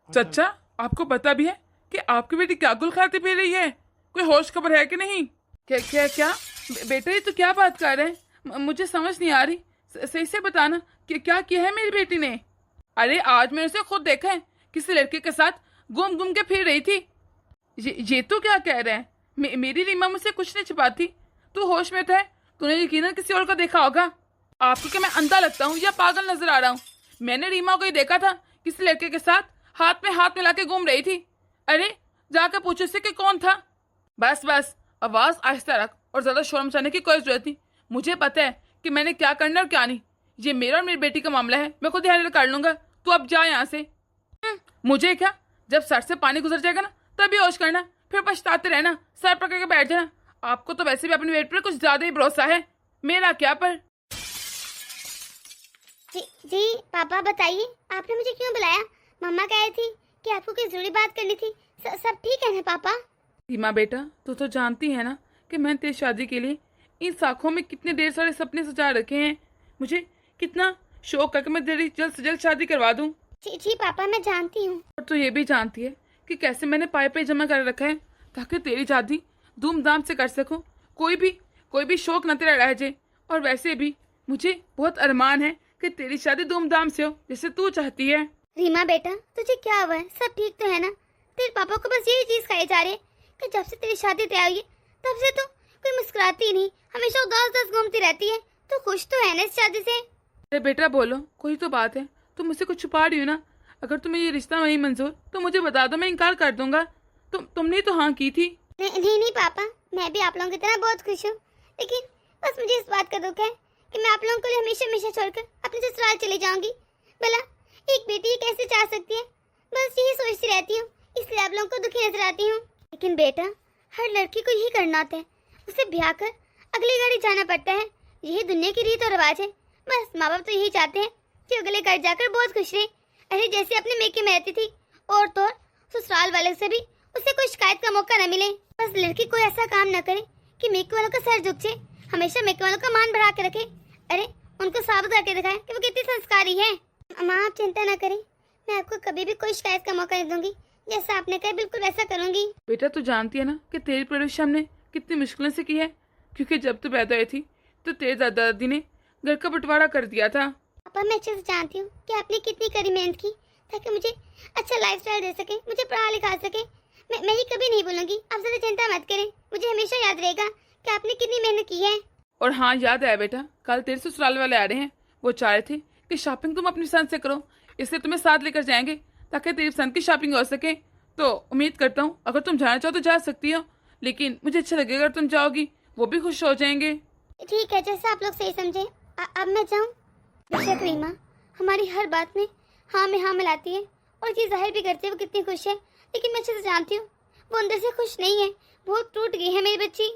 चचा, आपको पता भी है कि आपकी बेटी क्या गुल खाती पी रही है? कोई होश खबर है कि नहीं? क्या क्या क्या बेटा, ये तो क्या बात कर रहे हैं? मुझे समझ नहीं आ रही। सही से बताना कि क्या किया है मेरी बेटी ने? अरे आज मैंने उसे खुद देखा है, किसी लड़के के साथ घूम घूम के फिर रही थी। ये तो क्या कह रहे हैं? मेरी रीमा मुझसे कुछ नहीं छिपाती। तू होश में तो है, तूने यकीनन किसी और को देखा होगा। आपको क्या मैं अंधा लगता हूँ या पागल नजर आ रहा हूँ? मैंने रीमा को ही देखा था किसी लड़के के साथ हाथ में हाथ मिला के घूम रही थी। अरे जाकर पूछो उससे कि कौन था। बस बस, आवाज आहिस्ता रख और ज्यादा शोर मचाने की कोई जरूरत नहीं। मुझे पता है कि मैंने क्या करना और क्या नहीं। ये मेरा और मेरी बेटी का मामला है, मैं खुद हैंडल कर लूंगा। तू अब जा यहाँ से। मुझे क्या, जब सर से पानी गुजर जाएगा ना तभी होश करना, फिर पछताते रहना, सर पकड़ के बैठ जाना। आपको तो वैसे भी अपनी बेटी पर कुछ ज्यादा ही भरोसा है, मेरा क्या पर। जी पापा बताइए, आपने मुझे क्यों बुलाया? मम्मा कह रही थी कि आपको कोई जरूरी बात करनी थी। सब ठीक है ना पापा? रीमा बेटा, तू तो जानती है ना कि मैंने तेरी शादी के लिए इन साखों में कितने ढेर सारे सपने सजा रखे हैं। मुझे कितना शौक है कि मैं तेरी जल्द से जल्द शादी करवा दूं। जी पापा, मैं जानती हूँ। और तू ये भी जानती है कि कैसे मैंने पाए पे जमा कर रखा है ताकि तेरी शादी धूमधाम से कर सकूं। कोई भी शौक न तेरा रह जाए। और वैसे भी मुझे बहुत अरमान है कि तेरी शादी धूमधाम से हो जैसे तू चाहती है। रीमा बेटा, तुझे क्या हुआ है? सब ठीक तो है ना? तेरे पापा को बस यही चीज कही जा रही है कि जब से तेरी शादी तय हुई है तब से तो कोई मुस्कुराती नहीं, हमेशा उदास उदास घूमती रहती है। तो खुश तो है ना इस शादी से? अरे बेटा बोलो, कोई तो बात है। तुम मुझसे कुछ छुपा रही हो ना? अगर तुम्हें ये रिश्ता नहीं मंजूर तो मुझे बता दो, मैं इनकार कर दूंगा। तुमने तो हाँ की थी। नहीं पापा, मैं भी आप लोगों की तरह बहुत खुश हूँ, लेकिन बस मुझे इस बात का दुख है कि मैं आप लोगों को हमेशा हमेशा छोड़कर अपने ससुराल चली जाऊंगी। भला एक बेटी कैसे चाह सकती है? बस यही सोचती रहती हूँ, इसलिए आप लोगों को दुखी नजर आती हूँ। लेकिन बेटा, हर लड़की को यही करना होता है, उसे ब्याह कर अगली घड़ी जाना पड़ता है। यही दुनिया की रीत और रिवाज है। बस माँ बाप तो यही चाहते हैं कि अगले घर जाकर बहुत खुश रहे। अरे जैसे अपने मेके में रहती थी, और तो और ससुराल वाले से भी उसे कोई शिकायत का मौका न मिले। बस लड़की कोई ऐसा काम न करे कि मेके वालों का सर झुक जाए, हमेशा मेके वालों का मान बढ़ा के रखे। अरे उनको साबित करके दिखाए कि वो कितनी संस्कारी है। माँ आप चिंता न करें, मैं आपको कभी भी कोई शिकायत का मौका नहीं दूंगी। जैसा आपने कहा बिल्कुल वैसा करूंगी। बेटा तू जानती है ना कि तेरी परवरिश हमने कितनी मुश्किलों से की है, क्योंकि जब तू पैदा हुई थी तो तेरे दादा दादी ने घर का बंटवारा कर दिया था। पापा मैं अच्छे से जानती हूँ कि आपने कितनी कड़ी मेहनत की ताकि मुझे अच्छा लाइफस्टाइल दे सके, मुझे पढ़ा लिखा सके। मैं ये कभी नहीं भूलूंगी। आप ज्यादा चिंता मत करें, मुझे हमेशा याद रहेगा कि आपने कितनी मेहनत की है। और हाँ याद है बेटा, कल तेरे ससुराल वाले आ रहे हैं। वो चाह रहे थे कि शॉपिंग तुम अपनी पसंद से करो, इसलिए तुम्हें साथ लेकर जाएंगे ताकि तेरी पसंद की शॉपिंग हो सके। तो उम्मीद करता हूँ अगर तुम जाना चाहो तो जा सकती हो, लेकिन मुझे अच्छा लगेगा अगर तुम जाओगी, वो भी खुश हो जाएंगे। ठीक है, जैसा आप लोग सही समझे। अब मैं जाऊँ? बेशक रीमा हमारी हर बात में हाँ मिलाती है और ये जाहिर भी करती है वो कितनी खुश है, लेकिन मैं अच्छे से जानती हूँ वो अंदर से खुश नहीं है। बहुत टूट गई है मेरी बच्ची।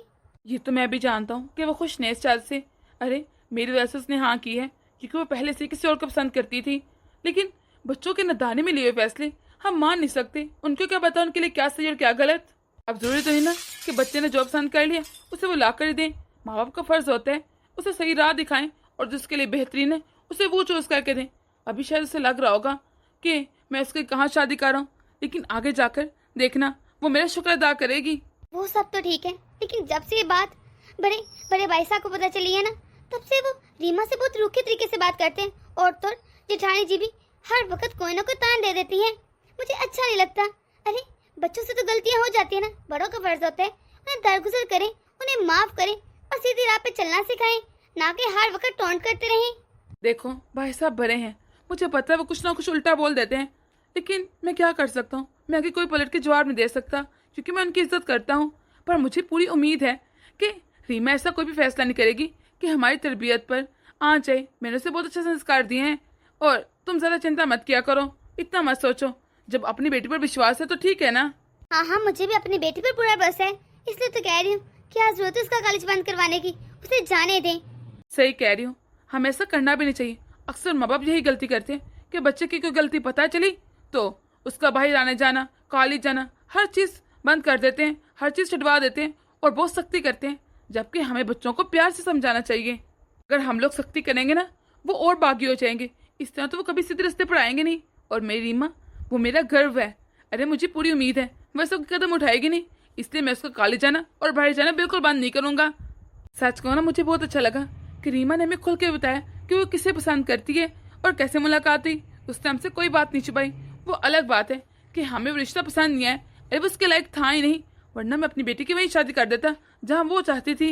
ये तो मैं भी जानता हूँ कि वो खुश नहीं इस चाल से। अरे मेरी वजह से उसने हाँ की है क्योंकि वो पहले से किसी और को पसंद करती थी। लेकिन बच्चों के नदाने में लिए हुए फैसले हम मान नहीं सकते। उनको क्या पता उनके लिए क्या सही और क्या गलत। अब जरूरी तो है ना कि बच्चे ने जो पसंद कर लिया उसे वो ला कर ही दें। माँ बाप का फर्ज होता है उसे सही राह दिखाएं और जिसके लिए बेहतरीन है उसे वो चूज करके दें। अभी शायद उसे लग रहा होगा कि मैं उसके कहाँ शादी कर रहा हूँ, लेकिन आगे जाकर देखना वो मेरा शुक्र अदा करेगी। वो सब तो ठीक है, लेकिन जब से ये बात बड़े बड़े भाई साहब को पता चली है ना, तब से वो रीमा से बहुत रूखे तरीके से बात करते हैं। और तो जेठानी जी भी हर वक्त कोई ना कोई तान दे देती है। मुझे अच्छा नहीं लगता। अरे बच्चों से तो गलतियां हो जाती है ना, बड़ों का फर्ज होता है उन्हें दरगुजर करें, उन्हें माफ करें और सीधी राह पे चलना सिखाएं, ना कि हर वक्त टोंट करते रहें। देखो भाई साहब बड़े हैं, मुझे पता है वो कुछ ना कुछ उल्टा बोल देते हैं, लेकिन मैं क्या कर सकता हूँ। मैं आगे कोई पलट के जवाब नहीं दे सकता क्योंकि मैं उनकी इज्जत करता हूँ। पर मुझे पूरी उम्मीद है कि रीमा ऐसा कोई भी फैसला नहीं करेगी कि हमारी तरबियत पर आ जाए। मैंने उसे बहुत अच्छे संस्कार दिए हैं और तुम ज़्यादा चिंता मत किया करो, इतना मत सोचो। जब अपनी बेटी पर विश्वास है तो ठीक है ना। हाँ मुझे भी अपनी बेटी पर पूरा बस है, इसलिए तो कह रही हूँ क्या जरूरत है उसका कॉलेज बंद करवाने की, उसे जाने दें। सही कह रही हूँ, हमें ऐसा करना भी नहीं चाहिए। अक्सर माँ बाप यही गलती करते हैं कि बच्चे की कोई गलती पता चली तो उसका बाहर आने जाना, कॉलेज जाना, हर चीज़ बंद कर देते हैं, हर चीज़ छुड़वा देते हैं और बहुत सख्ती करते हैं। जबकि हमें बच्चों को प्यार से समझाना चाहिए। अगर हम लोग सख्ती करेंगे ना वो और बागी हो जाएंगे। इस तरह तो वो कभी सीधे रास्ते पर आएंगे नहीं। और मेरी रीमा वो मेरा गर्व है। अरे मुझे पूरी उम्मीद है वह सब कदम उठाएगी नहीं, इसलिए मैं उसको कॉलेज जाना और बाहर जाना बिल्कुल बंद नहीं करूंगा। सच कहूँ ना, मुझे बहुत अच्छा लगा कि रीमा ने हमें खुल के बताया कि वो किसे पसंद करती है और कैसे मुलाकात हुई। उसने हमसे कोई बात नहीं छुपाई। वो अलग बात है कि हमें वो रिश्ता पसंद नहीं आया, अरे वो उसके लायक था ही नहीं, वरना मैं अपनी बेटी की वही शादी कर देता जहाँ वो चाहती थी।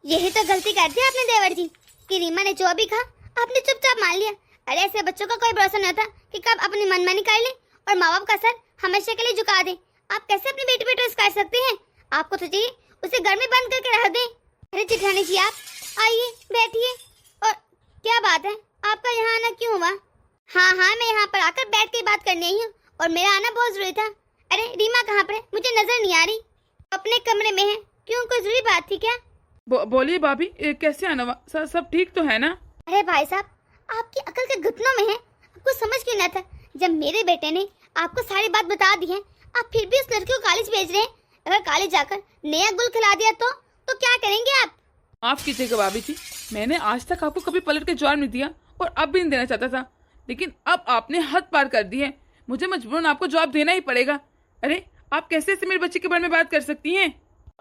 यही तो गलती कर दी आपने देवर जी कि रीमा ने जो भी कहा आपने चुपचाप मान लिया। अरे ऐसे बच्चों का कोई भरोसा नहीं होता कि कब अपनी मनमानी कर ले और माँ बाप का सर हमेशा के लिए झुका दे। आप कैसे अपनी बेटी पे ट्रस्ट कर सकते हैं? आपको तो चाहिए उसे घर में बंद करके रख दे। अरे जेठानी जी आप आइए बैठिए। और क्या बात है, आपका यहाँ आना क्यों हुआ? हाँ मैं यहाँ पर आकर बैठ के बात करने आई हूँ और मेरा आना बहुत जरूरी था। अरे रीमा कहाँ पर है? मुझे नजर नहीं आ रही। अपने कमरे में है। क्यों, कोई जरूरी बात थी क्या? बोलिए भाभी, कैसे आना हुआ? सब ठीक तो है ना? अरे भाई साहब, आपकी अकल के घुटनों में है। आपको समझ क्यों ना था? जब मेरे बेटे ने आपको सारी बात बता दी है, आप फिर भी उस लड़की को कॉलेज भेज रहे हैं। अगर कॉलेज जाकर नया गुल खिला दिया तो क्या करेंगे आप? माफ कीजिएगा भाभी जी, मैंने आज तक आपको कभी पलट के जवाब नहीं दिया और अब भी नहीं देना चाहता था, लेकिन अब आपने हद पार कर दी है। मुझे मजबूरन आपको जवाब देना ही पड़ेगा। अरे आप कैसे ऐसे मेरे बच्चे के बारे में बात कर सकती हैं?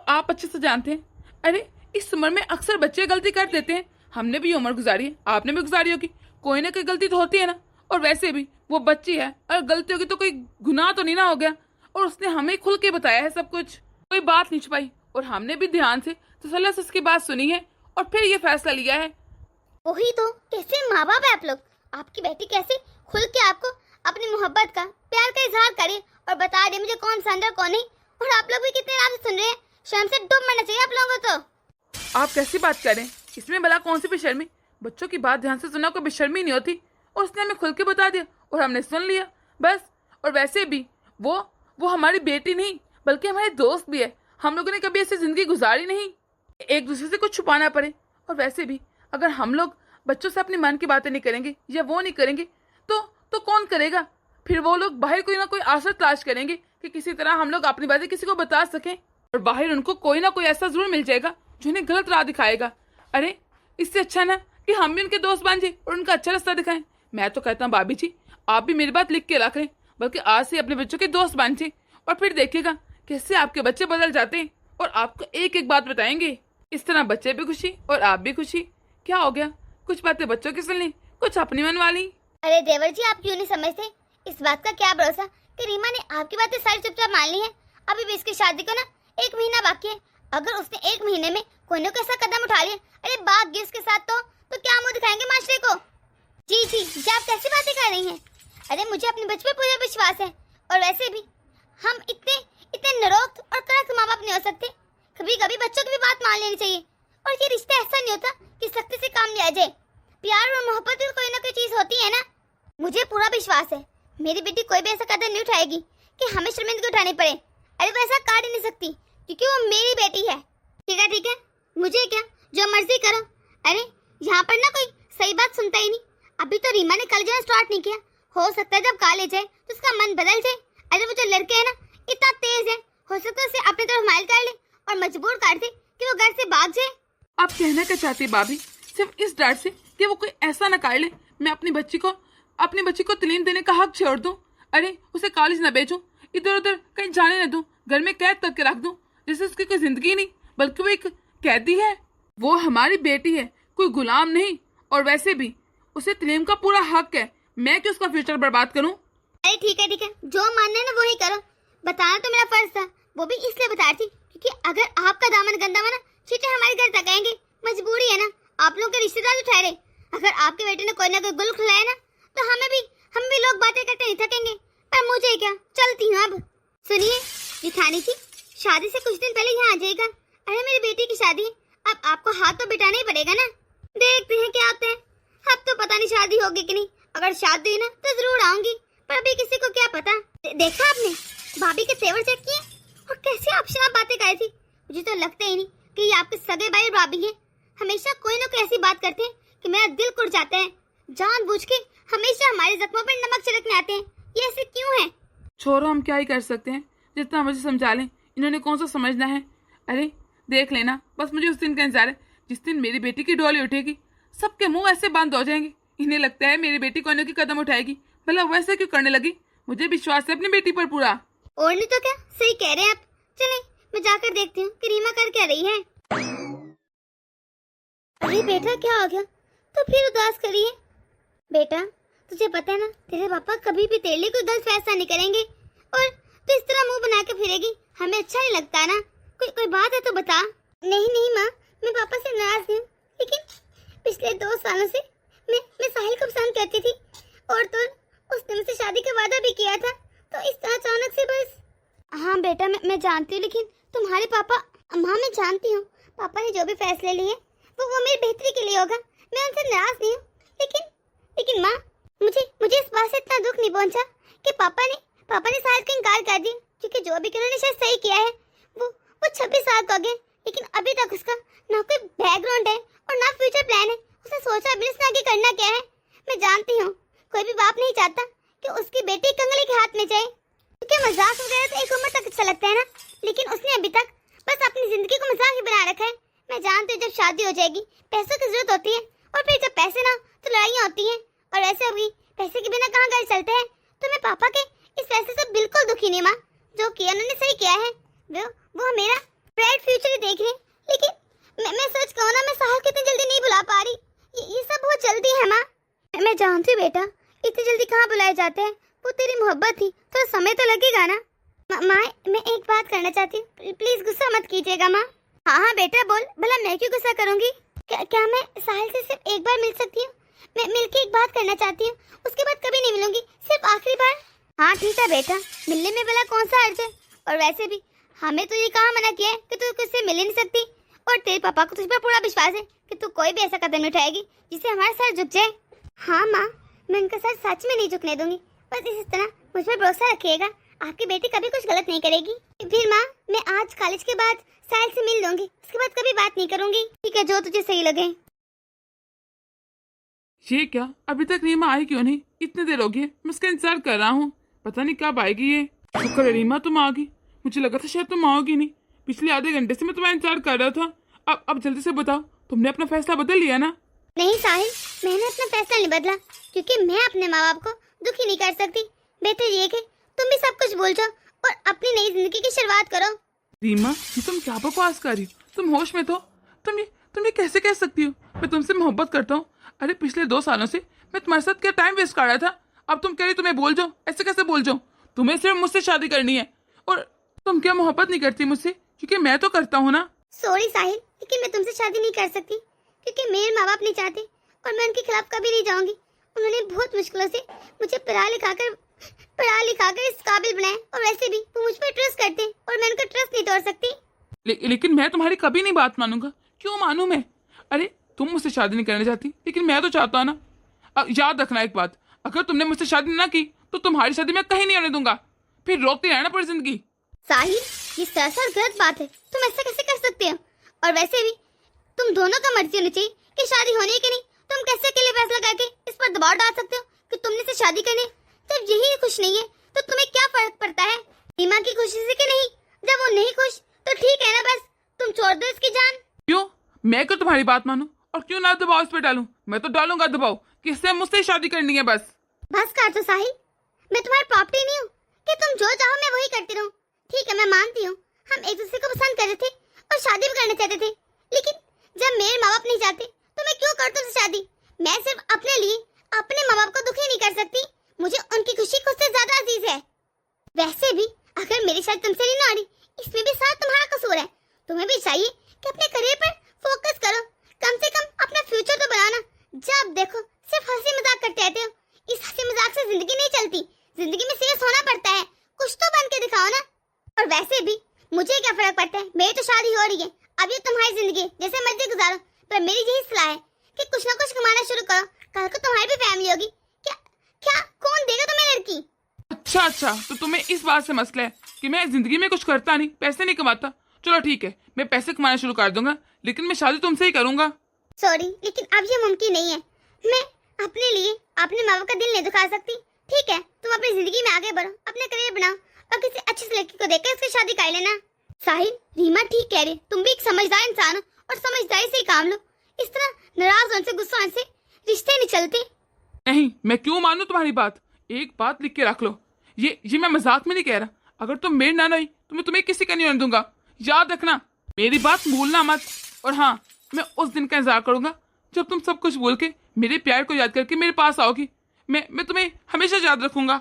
आप अच्छे से जानते हैं, अरे इस उम्र में अक्सर बच्चे गलती कर देते हैं। हमने भी उम्र गुजारी है, आपने भी गुजारी होगी, कोई ना कोई गलती तो होती है ना। और वैसे भी वो बच्ची है, अगर गलती होगी तो कोई गुनाह तो नहीं ना हो गया। और उसने हमें खुल के बताया है सब कुछ, कोई बात नहीं छुपाई, और हमने भी ध्यान से तसल्ली से उसकी बात सुनी है और फिर ये फैसला लिया है। वही तो, कैसे माँ बाप है आप लोग। आपकी बेटी कैसे खुल के आपको अपनी मोहब्बत का, प्यार का इजहार करे और बता दे मुझे कौन पसंद है कौन नहीं। और आप लोग भी कितने आराम से सुन रहे हैं। शर्म से डूब मरना चाहिए आप लोगों को तो। आप कैसी बात कर रहे हैं? इसमें भला कौन सी बेशर्मी? बच्चों की बात ध्यान से सुना कोई बेशर्मी नहीं होती। और उसने हमें खुल के बता दिया और हमने सुन लिया बस। और वैसे भी वो हमारी बेटी नहीं बल्कि हमारे दोस्त भी है। हम लोगों ने कभी ऐसी जिंदगी गुजारी नहीं, एक दूसरे से कुछ छुपाना पड़े। और वैसे भी अगर हम लोग बच्चों से अपनी मन की बातें नहीं करेंगे या वो नहीं करेंगे तो कौन करेगा? फिर वो लोग बाहर कोई ना कोई आसरा तलाश करेंगे कि किसी तरह हम लोग अपनी बातें किसी को बता सकें, और बाहर उनको कोई ना कोई ऐसा जरूर मिल जाएगा जो उन्हें गलत राह दिखाएगा। अरे इससे अच्छा ना कि हम भी उनके दोस्त बन जाए और उनका अच्छा रास्ता दिखाएं। मैं तो कहता हूँ भाभी जी, आप भी मेरी बात लिख के रख लें, बल्कि आज से अपने बच्चों के दोस्त बन जाए और फिर देखिएगा कैसे आपके बच्चे बदल जाते हैं और आपको एक एक बात बताएंगे। इस तरह बच्चे भी खुशी और आप भी खुशी। क्या हो गया, कुछ बातें बच्चों की सुन ली, कुछ अपनी मन वाली। अरे देवर जी आप क्यों नहीं समझते? इस बात का क्या भरोसा कि रीमा ने आपकी बातें सारी चुपचाप मान ली है। अभी भी इसकी शादी को ना 1 महीना बाकी है। अगर उसने 1 महीने में कोई ना कोई ऐसा कदम उठा लिया, अरे बात गिर के साथ तो क्या मुंह दिखाएंगे माशरे को? जी आप कैसी बातें कर रही हैं? अरे मुझे अपने बच्चे पे पूरा विश्वास है। और वैसे भी हम इतने नरोक्त और कड़क माँ बाप नहीं हो सकते। कभी कभी बच्चों की भी बात मान लेनी चाहिए। और ये रिश्ता ऐसा नहीं होता कि सख्ती से काम लिया जाए। प्यार और मोहब्बत में कोई ना कोई चीज होती है ना। मुझे पूरा विश्वास है मेरी बेटी कोई भी ऐसा कदम नहीं उठाएगी कि हमें शर्मिंदगी उठानी पड़े। अरे वो ऐसा कर ही नहीं सकती क्योंकि वो मेरी बेटी है। ठीक है, मुझे क्या, जो मर्जी करो। अरे यहाँ पर ना कोई सही बात सुनता ही नहीं। अभी तो रीमा ने कॉलेज जाना स्टार्ट नहीं किया। हो सकता है जब कॉलेज जाए तो उसका मन बदल जाए। अरे वो जो लड़के है ना इतना तेज है, हो सकता है उसे अपनी तरफ माइल कर ले और मजबूर कर दे कि वो घर से भाग जाए। आप कहना क्या चाहती भाभी? सिर्फ इस डर से कि वो कोई ऐसा न कर ले मैं अपनी बच्ची को तालीम देने का हक छोड़ दूं। अरे उसे कॉलेज न भेजूं, इधर उधर कहीं जाने न दूं, घर में कैद करके रख दूं जैसे उसकी कोई जिंदगी नहीं बल्कि वो एक कैदी है। वो हमारी बेटी है, कोई गुलाम नहीं। और वैसे भी उसे तालीम का पूरा हक है। मैं क्यों उसका फ्यूचर बर्बाद करूं? अरे ठीक है, जो मानना है ना वही करो। बताना तो मेरा फर्ज था, वो भी इसलिए बता रही थी क्योंकि अगर आपका दामन गंदा हुआ ना चीटे हमारे घर तक आएंगे। मजबूरी है ना, आप लोग के रिश्तेदार तो ठहरे। अगर आपके बेटे ने कोई ना कोई गुल खिलाया ना तो हम भी लोग बातें करते नहीं थकेंगे। पर मुझे क्या, चलती हूँ अब। सुनिए जिठानी जी, शादी से कुछ दिन पहले यहाँ आ जाएगा। अरे मेरी बेटी की शादी, अब आपको हाथ तो बिठाना ही पड़ेगा ना। देखते हैं क्या होता है। अब तो पता नहीं शादी होगी कि नहीं। अगर शादी हुई ना तो जरूर आऊंगी, पर अभी किसी को क्या पता। देखा आपने भाभी के तेवर चेक किए और कैसे आपसे बातें कर रही थी। मुझे तो लगता ही नहीं कि ये आपके सगे भाई और भाभी हैं। हमेशा कोई ना कोई ऐसी बात करते हैं कि मेरा दिल कुड़ जाता है। जानबूझ के हमेशा हमारे जख्मों पर नमक छिड़कने आते हैं। ये ऐसे क्यों है? छोरो, हम क्या ही कर सकते हैं, जितना मुझे समझा लें। इन्होंने कौन सा समझना है। अरे देख लेना, बस मुझे उस दिन का इंतजार है जिस दिन मेरी बेटी की डोली उठेगी। सबके मुंह ऐसे बंद हो जाएंगे। इन्हें लगता है मेरी बेटी कोई ना कोई कदम उठाएगी। भला वैसे क्यों करने लगी? मुझे विश्वास है अपनी बेटी पर पूरा। और नहीं तो क्या, सही कह रहे हैं आप। चले मैं जाकर देखती हूँ कि रीमा कर क्या रही है। अरे बेटा क्या हो गया, तो फिर उदास करी है? बेटा तुझे पता है ना, तेरे पापा कभी भी तेरे लिए कोई गलत फैसला नहीं करेंगे, और तू इस तरह मुंह बना के फिरेगी, हमें अच्छा नहीं लगता ना। कोई बात है तो बता। नहीं नहीं माँ, मैं पापा से नाराज हूँ, लेकिन पिछले 2 सालों से मैं साहिल को पसंद करती थी, और तो उसने मुझसे शादी का वादा भी किया था, तो इस तरह अचानक से बस। हाँ बेटा मैं जानती हूँ, लेकिन तुम्हारे पापा। माँ मैं जानती हूँ पापा ने जो भी फैसले लिए वो मेरी बेहतरी के लिए होगा, मैं उनसे नाराज नहीं हूँ, लेकिन माँ मुझे इस बात से इतना दुख नहीं पहुँचा कि पापा ने साहिल का इनकार कर दिया, क्योंकि जो भी उन्होंने शायद सही किया है। वो 26 साल का हो गया, लेकिन अभी तक उसका ना कोई बैकग्राउंड है और ना फ्यूचर प्लान है। उसने सोचा बिजनेस में आगे करना क्या है। मैं जानती हूँ कोई भी बाप नहीं चाहता कि उसकी बेटी कंगले के हाथ में जाए, क्योंकि मजाक वगैरह तो एक उम्र तक अच्छा लगता है ना, लेकिन उसने अभी तक बस अपनी जिंदगी को मजाक ही बना रखा है। मैं जानती हूँ जब शादी हो जाएगी पैसों की जरूरत होती है, और फिर जब पैसे ना तो लड़ाइयाँ होती हैं, और ऐसे अभी पैसे के बिना कहाँ घर चलते हैं। तो मैं पापा के इस फैसले से बिल्कुल दुखी नहीं माँ, जो किया उन्होंने सही किया है। वो मेरा ब्राइट फ्यूचर ही देख रहे हैं, लेकिन मैं सच कहूँ ना, मैं साहिल को इतनी जल्दी नहीं बुला पा रही। ये सब बहुत जल्दी है माँ। मैं जानती हूँ बेटा, इतनी जल्दी कहाँ बुलाए जाते हैं, वो तेरी मोहब्बत थी, थोड़ा समय तो लगेगा ना। माँ मैं एक बात करना चाहती हूँ, प्लीज गुस्सा मत कीजिएगा माँ। हाँ बेटा बोल, भला मैं क्यों गुस्सा करूँगी। क्या मैं साहिल से सिर्फ एक बार मिल सकती हूँ? मैं मिलके एक बात करना चाहती हूँ, उसके बाद कभी नहीं मिलूंगी, सिर्फ आखिरी बार। हाँ ठीक है बेटा, मिलने में भला कौन सा अर्ज है, और वैसे भी हमें तो ये कहाँ मना किया है कि तू किससे मिल ही नहीं सकती, और तेरे पापा को तुझ पर पूरा विश्वास है कि तू कोई भी ऐसा कदम नहीं उठाएगी जिससे हमारा सर झुक जाए। हाँ माँ, मैं उनका सर सच में नहीं झुकने दूंगी, बस इस तरह मुझ पर भरोसा रखिएगा, आपकी बेटी कभी कुछ गलत नहीं करेगी। फिर माँ मैं आज कॉलेज के बाद साहिल से मिल लूंगी, उसके बाद कभी बात नहीं करूंगी। ठीक है, जो तुझे सही लगे। ये क्या, अभी तक रीमा आई क्यों नहीं? इतनी देर हो गई है, मैं उसका इंतजार कर रहा हूँ, पता नहीं कब आएगी ये। शुक्र है रीमा तुम आ गई, मुझे लगा था शायद तुम आओगी नहीं। पिछले आधे घंटे से मैं तुम्हारा इंतजार कर रहा था। अब जल्दी से बताओ, तुमने अपना फैसला बदल लिया ना? नहीं साहिल, मैंने अपना फैसला नहीं बदला, क्योंकि मैं अपने माँ बाप को दुखी नहीं कर सकती। बेहतर ये कि तुम भी सब कुछ भूल जाओ और अपनी नई जिंदगी की शुरुआत करो। रीमा ये तुम क्या बकवास कर रही हो? तुम होश में तो? तुम ये कैसे कह सकती हो? मैं तुमसे मोहब्बत करता हूँ। अरे पिछले 2 सालों से मैं तुम्हारे साथ क्या टाइम वेस्ट कर रहा था, अब तुम कह रही तुम्हें बोल जाओ? ऐसे कैसे बोल जाओ? तुम्हें सिर्फ मुझसे शादी करनी है, और तुम क्या मोहब्बत नहीं करती मुझसे? क्योंकि मैं तो करता हूँ ना। सॉरी साहिल, लेकिन मैं तुमसे शादी नहीं कर सकती, क्योंकि मेरे माँ बाप नहीं चाहते, और मैं उनके खिलाफ कभी नहीं जाऊंगी। उन्होंने बहुत मुश्किलों से मुझे पढ़ा लिखाकर इस काबिल बनाया, और वैसे भी वो मुझ पर ट्रस्ट करते हैं, और मैं उनका ट्रस्ट नहीं तोड़ सकती। लेकिन मैं तुम्हारी कभी नहीं बात मानूंगा। क्यों मानूं मैं? अरे तुम मुझसे शादी नहीं करना चाहती, लेकिन मैं तो चाहता हूँ ना। याद रखना एक बात, अगर तुमने मुझसे शादी ना की तो तुम्हारी शादी मैं कहीं नहीं आने दूंगा, फिर रोकती रहना पूरी जिंदगी। साहिल ये सरासर गलत बात है, तुम ऐसा कैसे कर सकते हो? और वैसे भी तुम दोनों का मर्जी होनी चाहिए कि शादी होनी है कि नहीं। तुम कैसे अकेले फैसला करके इस पर दबाव डाल सकते हो कि तुमने से शादी करनी? जब यही खुश नहीं है तो तुम्हें क्या फर्क पड़ता है रीमा की खुशी से कि नहीं? जब वो नहीं खुश तो ठीक है ना, बस तुम छोड़ दो इसकी जान। क्यों मैं क्यों तुम्हारी बात मानूं, और क्यों ना दबाव इस पे डालूं? मैं तो डालूंगा दबाव कि इससे मुझसे शादी करनी है। बस कर दो साहिल, मैं तुम्हारी प्रॉपर्टी नहीं हूँ कि तुम जो चाहो मैं वही करती रहूं। ठीक है मैं मानती हूँ हम एक दूसरे को पसंद करते थे और शादी भी करना चाहते थे, लेकिन जब मेरे माँ बाप नहीं चाहते तो मैं क्यों करती हूँ शादी? मैं सिर्फ अपने लिए अपने माँ बाप को दुखी नहीं कर सकती, मुझे उनकी खुशी खुद से ज्यादा अजीज है। वैसे भी अगर मेरी शादी तुमसे नहीं ना आ रही, इसमें भी साथ तुम्हारा कसूर है। तुम्हें भी चाहिए कि अपने करियर पर फोकस करो, कम से कम अपना फ्यूचर तो बनाना। जब देखो सिर्फ हंसी मजाक करते रहते हो, इस हंसी मजाक से जिंदगी नहीं चलती, जिंदगी में सीरियस होना पड़ता है, कुछ तो बन के दिखाओ ना। और वैसे भी मुझे क्या फर्क पड़ता है, मेरी तो शादी हो रही है, अब ये तुम्हारी जिंदगी जैसे मर्जी गुजारो, पर मेरी यही सलाह है कि कुछ ना कुछ कमाना शुरू करो, कल को तुम्हारी भी फैमिली होगी। क्या कौन देगा तुम्हें लड़की? अच्छा तो तुम्हें इस बात से मसला है कि मैं जिंदगी में कुछ करता नहीं, पैसे नहीं कमाता। चलो ठीक है, मैं पैसे कमाना शुरू कर दूंगा, लेकिन मैं शादी तुमसे ही करूंगा। सॉरी, लेकिन अब ये मुमकिन नहीं है। मैं अपने लिए अपने माँ बाप का दिल नहीं दुखा सकती। ठीक है तुम अपनी जिंदगी में आगे बढ़ो, अपने करियर बनाओ, और किसी अच्छी सी लड़की को देखकर उसकी शादी कर लेना। साहिल रीमा ठीक कह रही, तुम भी एक समझदार इंसान हो और समझदारी से ही काम लो। इस तरह नाराज होने से गुस्सा होने से रिश्ते नहीं चलते। नहीं, मैं क्यों मानूं तुम्हारी बात? एक बात लिख के रख लो, ये मैं मजाक में नहीं कह रहा। अगर तुम मेरी ना हुई तो मैं तुम्हें किसी का नहीं होने दूंगा। याद रखना, मेरी बात भूलना मत। और हाँ, मैं उस दिन का इंतजार करूंगा जब तुम सब कुछ भूल के मेरे प्यार को याद करके मेरे पास आओगी। मैं तुम्हें हमेशा याद रखूंगा।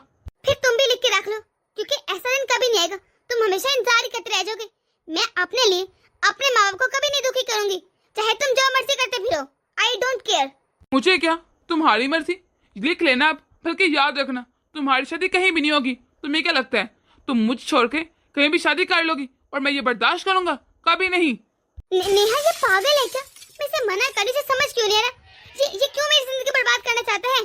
फिर तुम भी लिख के रख लो, क्योंकि ऐसा दिन कभी नहीं आएगा। तुम हमेशा इंतजार ही करते रह जाओगे। मैं अपने लिए अपने माँ बाप को कभी नहीं दुखी करूंगी, चाहे तुम जो मर्जी करते फिरो। I don't care. मुझे क्या, तुम्हारी मर्जी। लिख लेना अब, बल्कि याद रखना तुम्हारी शादी कहीं भी नहीं होगी। तुम्हें क्या लगता है तुम मुझ छोड़ के कहीं भी शादी कर लोगी और मैं ये बर्दाश्त करूंगा? कभी नहीं। नेहा ये पागल है क्या? मैं इसे मना कर रही, समझ क्यों नहीं आ रहा? ये क्यों मेरी जिंदगी बर्बाद करना चाहता है?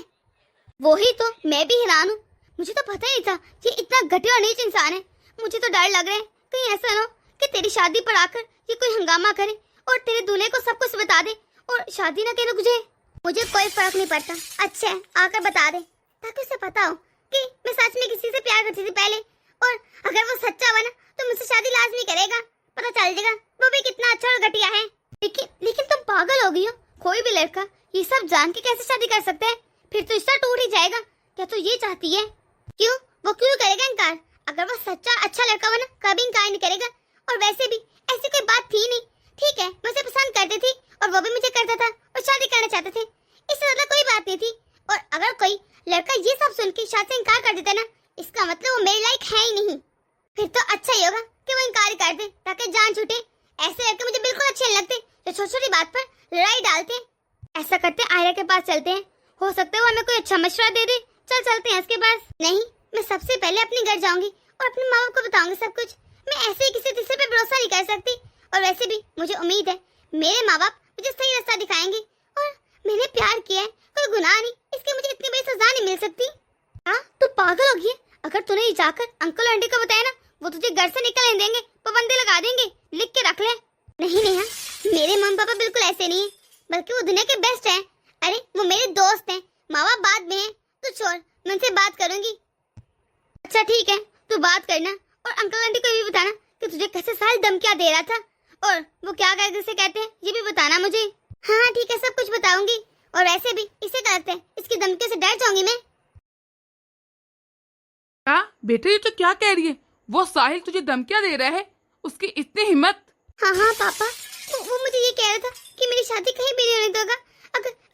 वही तो, मैं भी हैरान हूँ। मुझे तो पता ही था ये इतना घटिया और नीच इंसान है। मुझे तो डर लग रहा है कहीं ऐसा ना हो कि तेरी शादी पर आकर ये कोई हंगामा करे और तेरे दूल्हे को सब कुछ बता दे और शादी ना करे तुझे। मुझे कोई फर्क नहीं पड़ता। अच्छा है, आकर बता दे ताकि उसे पता हो कि मैं सच में किसी से प्यार करती थी पहले, और अगर वो सच्चा बना तो मुझसे शादी लाजमी करेगा। पता चल जाएगा वो भी कितना अच्छा और घटिया है। लेकिन तुम पागल हो गई हो। कोई भी लड़का ये सब जान के कैसे शादी कर सकता है? फिर तो रिश्ता टूट ही जाएगा। क्या तू ये चाहती है? क्यों? वो क्यों करेगा इनकार? अगर वो सच्चा अच्छा लड़का बना कभी इनकार नहीं करेगा। और वैसे भी ऐसी कोई बात थी नहीं। ठीक है, मैं उसे पसंद करती थी और वो भी मुझे करता था और शादी करना चाहते थे। इससे ज्यादा कोई बात नहीं थी। और अगर कोई लड़का ये सब सुन के शादी से इनकार कर देता ना, इसका मतलब वो मेरे लायक है ही नहीं। फिर तो अच्छा ही होगा कि वो इनकार कर दे ताकि जान छूटे। ऐसे लड़के मुझे बिल्कुल अच्छे नहीं लगते जो छोटी छोटी बात पर लड़ाई डालते हैं। ऐसा करते आयरा के पास चलते हैं, हो सकता है वो हमें कोई अच्छा मशवरा दे दे। चल चलते हैं उसके पास। नहीं, मैं सबसे पहले अपने घर जाऊंगी और अपने माँ बाप को बताऊंगी सब कुछ। मैं ऐसे ही किसी तीसरे पे भरोसा नहीं कर सकती। और वैसे भी मुझे उम्मीद है मेरे माँ बाप मुझे सही रास्ता दिखाएंगे। और मैंने प्यार किया है, कोई गुनाह नहीं, इसकी मुझे इतनी बड़ी सजा नहीं मिल सकती। हाँ, तू पागल होगी। अगर तूने ये जाकर अंकल आंटी को बताया ना, वो तुझे घर से निकल नहीं देंगे, पाबंदी लगा देंगे। लिख के रख ले। नहीं नेहा, मेरे मम्मी पापा बिल्कुल ऐसे नहीं है, बल्कि वो दुनिया के बेस्ट हैं। अरे वो मेरे दोस्त हैं, माँ बाप बाद में हैं। तू छोड़, मैं उनसे बात करूंगी। अच्छा ठीक है, तू बात करना और अंकल आंटी को भी बताना कि तुझे कैसे साल धमकियां दे रहा था और वो क्या कैसे कहते हैं ये भी बताना मुझे। हाँ ठीक है, सब कुछ बताऊंगी। और वैसे भी इसे करते हैं, इसकी धमकियों से डर जाऊंगी मैं। क्या बेटे, ये तो क्या कह रही है? वो साहिल तुझे धमकियां दे रहा है? उसकी इतनी हिम्मत? हाँ पापा, वो मुझे ये कह रहा था कि मेरी शादी कहीं भी नहीं होने देगा।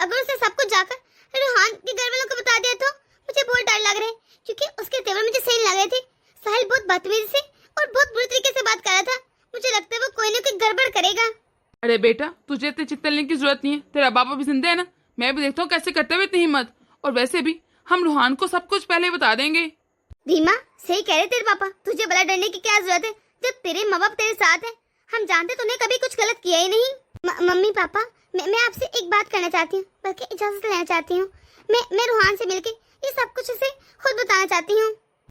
अगर उसे सब कुछ जाकर रोहान के घर वालों को बता दिया तो मुझे बहुत डर लग रहा है, क्योंकि उसके तेवर मुझे सही नहीं लग रहे थे। साहिल बहुत बदतमीजी से और बहुत बुरी तरीके से बात कर रहा था। मुझे लगता है वो कोई ना कोई गड़बड़ करेगा। अरे बेटा, तुझे इतनी चिंता लेने की जरूरत नहीं है। तेरा बाबा भी जिंदा है ना, मैं भी देखता हूँ कैसे करते हुए इतनी हिम्मत। और वैसे भी हम रोहान को सब कुछ पहले बता देंगे। रीमा सही कह रहे तेरे पापा, तुझे बड़ा डरने की क्या जरूरत है जब तेरे माँ बाप तेरे साथ है। हम जानते तूने कभी कुछ गलत किया ही नहीं। मम्मी पापा, मैं आपसे एक बात करना चाहती हूँ, बल्कि इजाजत लेना चाहती हूँ। मैं रूहान से मिलके ये सब कुछ उसे खुद बताना चाहती हूँ,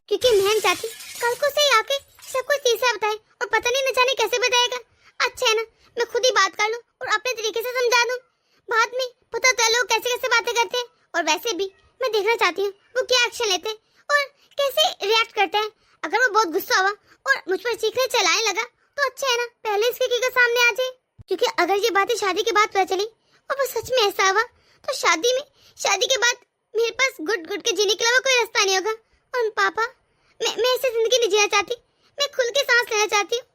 क्योंकि मैं नहीं चाहती कल को उसे आके सब कुछ तीसरा बताए और पता नहीं न जाने कैसे बताएगा। अच्छा है ना, मैं खुद ही बात कर लूँ और अपने तरीके से समझा दूँ। बाद में पता चलो कैसे कैसे बातें करते हैं। और वैसे भी मैं देखना चाहती हूँ वो क्या एक्शन लेते हैं और कैसे रिएक्ट करता है। अगर वो बहुत गुस्सा हुआ और मुझ पर चीखने चलाने लगा तो अच्छा है ना, पहले इसके हकीकत सामने आ जाए। क्योंकि अगर ये बातें शादी के बाद पता चली और वो सच में ऐसा हुआ तो शादी के बाद मेरे पास गुट गुट के जीने के अलावा कोई रास्ता नहीं होगा। और पापा, मैं ऐसी जिंदगी नहीं जीना चाहती, मैं खुल के सांस लेना चाहती हूँ।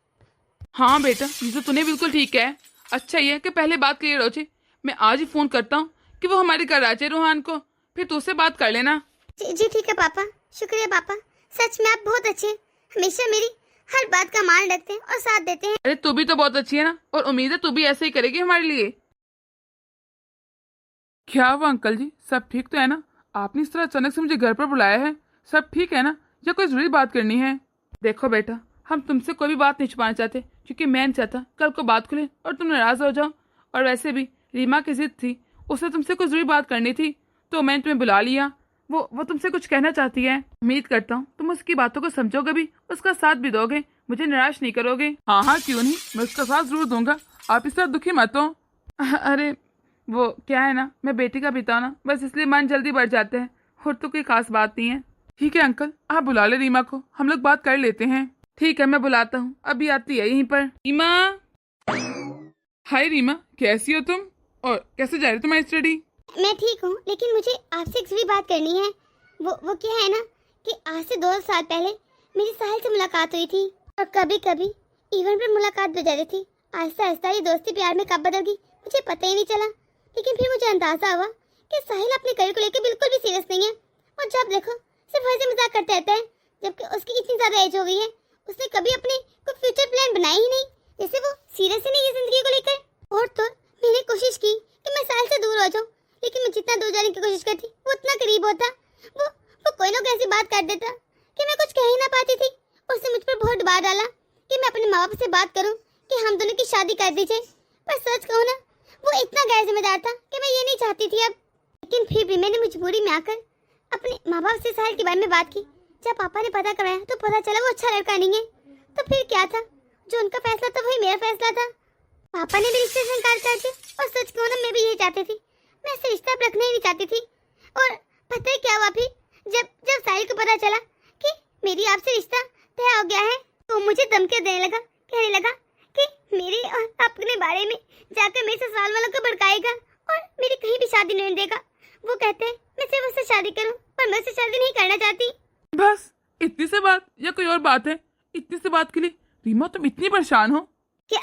हाँ बेटा, ये तो तूने बिल्कुल ठीक है। अच्छा ये है कि पहले बात क्लियर हो जाए। मैं आज ही फोन करता हूँ कि वो हमारे घर आ जाए रोहान को, फिर तू उससे बात कर लेना। जी ठीक है पापा, शुक्रिया पापा, सच में आप बहुत अच्छे हैं। हमेशा मेरी हर बात का मान रखते हैं और साथ देते हैं। अरे तू भी तो बहुत अच्छी है ना, और उम्मीद है तू भी ऐसे ही करेगी हमारे लिए। क्या हुआ अंकल जी, सब ठीक तो है ना? आपने इस तरह अचानक से मुझे घर पर बुलाया है, सब ठीक है ना? या कोई जरूरी बात करनी है? देखो बेटा, हम तुमसे कोई भी बात नहीं छुपाना चाहते, क्योंकि मैं नहीं चाहता कल को बात खुले और तुम नाराज हो जाओ। और वैसे भी रीमा की जिद थी, उससे तुमसे कुछ जरूरी बात करनी थी, तो मैंने तुम्हें बुला लिया। वो तुमसे कुछ कहना चाहती है। उम्मीद करता हूँ तुम उसकी बातों को समझोगे भी, उसका साथ भी दोगे, मुझे निराश नहीं करोगे। हाँ हाँ क्यों नहीं, मैं उसका साथ जरूर दूंगा। आप इस तरह दुखी मत हो। अरे वो क्या है ना, मैं बेटी का पिता ना, बस इसलिए मन जल्दी बढ़ जाते हैं, और तो कोई खास बात नहीं है। ठीक है अंकल, आप बुला ले रीमा को, हम लोग बात कर लेते हैं। ठीक है, मैं बुलाता हूँ, अभी आती है यहीं पर। रीमा, हाय रीमा, कैसी हो तुम और कैसे जा रही तुम्हारी स्टडी? मैं ठीक हूँ, लेकिन मुझे आपसे एक जरूरी बात करनी है। वो क्या है ना कि आज से 2 साल पहले मेरी साहिल से मुलाकात हुई थी और कभी कभी इवेंट पर मुलाकात हो जाती थी। आहिस्ता आहिस्ता ये दोस्ती प्यार में कब बदल गई मुझे पता ही नहीं चला। लेकिन फिर मुझे अंदाजा हुआ कि साहिल अपने करियर को लेकर बिल्कुल भी सीरियस नहीं है और जब देखो सिर्फ हंसी मजाक करते रहता है, जबकि उसकी इतनी ज्यादा एज हो गई है। उसने कभी अपने कोई फ्यूचर प्लान बनाया ही नहीं, जैसे वो सीरियस ही नहीं है जिंदगी को लेकर। और तो मैंने कोशिश की कि मैं साहिल से दूर हो जाऊं, लेकिन मैं जितना दूर जाने की कोशिश करती वो उतना करीब होता। वो कोई ना कोई ऐसी बात कर देता कि मैं कुछ कह ही ना पाती थी। उसने मुझ पर बहुत दबाव डाला कि मैं अपने माँ बाप से बात करूं कि हम दोनों की शादी कर दीजिए। पर सच कहूं ना, वो इतना गैर जिम्मेदार था कि मैं ये नहीं चाहती थी अब। लेकिन फिर भी मैंने मजबूरी में आकर अपने माँ बाप से साहिल के बारे में बात की। जब पापा ने पता करवाया तो पता चला वो अच्छा लड़का नहीं है। तो फिर क्या था, जो उनका फैसला था वही मेरा फैसला था। पापा ने भी रिश्ते से इनकार कर दिया और सच कहूं ना, मैं भी यही चाहती थी। मैं ऐसे रिश्ता रखना ही नहीं चाहती थी। और पता है क्या हुआ फिर, जब साहिल को पता चला कि मेरी आपसे रिश्ता तय हो गया है तो मुझे धमकियां देने लगा, कहने लगा कि मेरे और अपने बारे में जाकर मेरे ससुराल वालों को भड़काएगा और मेरी कहीं भी शादी नहीं देगा। वो कहते हैं मैं सिर्फ उससे शादी करूं, पर मैं उससे शादी नहीं करना चाहती। बस इतनी सी बात या कोई और बात है? इतनी सी बात के लिए रीमा तुम इतनी परेशान हो? क्या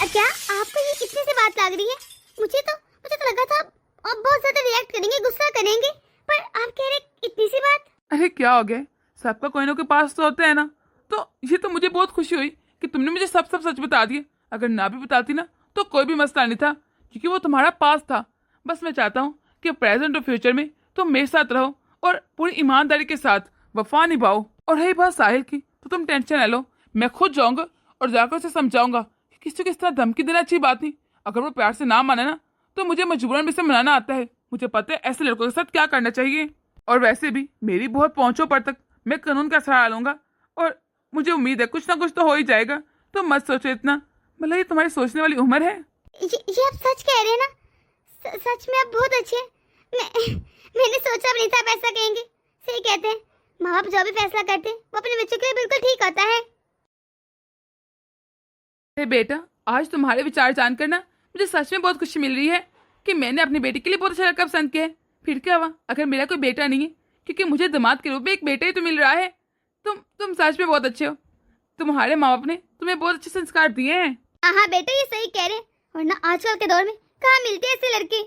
आपको ये इतनी सी बात लग रही है? मुझे तो लगा था आप बहुत ज्यादा रिएक्ट करेंगे, गुस्सा करेंगे, पर आप कह रहे इतनी सी बात। अरे क्या हो गया, सबका कोई ना कोई पास तो होता है ना। तो ये तो मुझे बहुत खुशी हुई कि तुमने मुझे सब सच बता दिए। अगर ना भी बताती ना तो कोई भी मसला नहीं था, क्योंकि वो तुम्हारा पास था। बस मैं चाहता हूँ कि प्रेजेंट और फ्यूचर में तुम मेरे साथ रहो और पूरी ईमानदारी के साथ वफा निभाओ। और रही बात साहिल की, तो तुम टेंशन ले लो, मैं खुद जाऊंगा और जाकर उसे समझाऊंगा कि किसी को इस तरह धमकी देना अच्छी बात नहीं। अगर वो प्यार से ना माने ना तो मुझे मजबूरन भी से मनाना आता है। मुझे पता है ऐसे लड़कों के साथ क्या करना चाहिए। और वैसे भी मेरी बहुत पहुंचों पर तक मैं कानून का सहारा लूंगा और मुझे उम्मीद है कुछ ना कुछ तो हो ही जाएगा। तो मत सोचो इतना, मतलब ये तुम्हारी सोचने वाली उम्र है। ये आप सच कह रहे हैं ना? सच में आप बहुत अच्छे हैं। मैंने सोचा भी नहीं था आप ऐसा कहेंगे। सही कहते हैं, माँ बाप जो भी फैसला करते हैं वो अपने बच्चों के लिए बिल्कुल ठीक होता है। अरे बेटा, आज तुम्हारे विचार जानकर ना मुझे सच में बहुत खुशी मिल रही है कि मैंने अपनी बेटी के लिए बहुत अच्छा लड़का पसंद किया है। फिर क्या हुआ अगर मेरा कोई बेटा नहीं है, क्योंकि मुझे दामाद के रूप में एक बेटा ही तो मिल रहा है। तुम सच में बहुत अच्छे हो। तुम्हारे माँ बाप ने तुम्हें बहुत अच्छे संस्कार दिए हैं। हाँ बेटा, ये सही कह रहे हैं। वरना आजकल के दौर में कहाँ मिलते हैं ऐसे लड़के।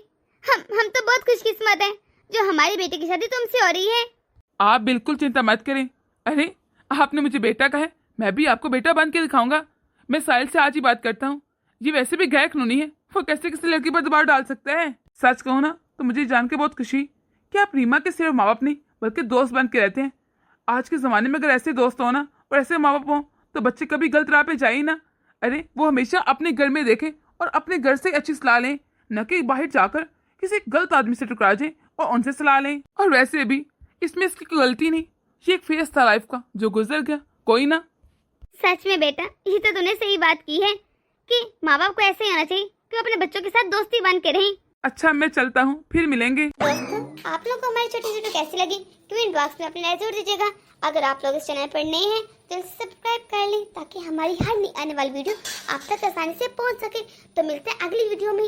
हम तो बहुत खुशकिस्मत हैं जो हमारी बेटी की शादी तुमसे हो रही है। आप बिल्कुल चिंता मत करें। अरे आपने मुझे बेटा कहा है, मैं भी आपको बेटा बन के दिखाऊंगा। मैं साहिल से आज ही बात करता हूँ। ये वैसे भी गैर कानूनी है, वो कैसे किसी लड़की पर दबाव डाल सकता है। सच कहूँ ना तो मुझे जान के बहुत खुशी कि आप रीमा के सिर्फ माँ बाप नहीं बल्कि दोस्त बन के रहते हैं। आज के ज़माने में अगर ऐसे दोस्त हो ना और ऐसे माँ बाप हो तो बच्चे कभी गलत राह पे जाए ही ना। अरे वो हमेशा अपने घर में देखें और अपने घर से अच्छी सलाह लें, न कि बाहर जाकर किसी गलत आदमी से टकरा जाए और उनसे सलाह लें। और वैसे भी इसमें इसकी कोई गलती नहीं, ये एक फेस था लाइफ का जो गुजर गया, कोई ना। सच में बेटा, ये तो तूने सही बात की है कि माँ बाप को ऐसे ही आना चाहिए कि वो अपने बच्चों के साथ दोस्ती बन के रहें। अच्छा मैं चलता हूँ, फिर मिलेंगे। दोस्तों, आप लोग को हमारी छोटी वीडियो कैसी लगी कमेंट बॉक्स में अपनी राय जरूर दीजिएगा। अगर आप लोग इस चैनल पर नए हैं तो सब्सक्राइब कर लें ताकि हमारी हर नई आने वाली वीडियो आप तक आसानी से पहुंच सके। तो मिलते हैं अगली वीडियो में।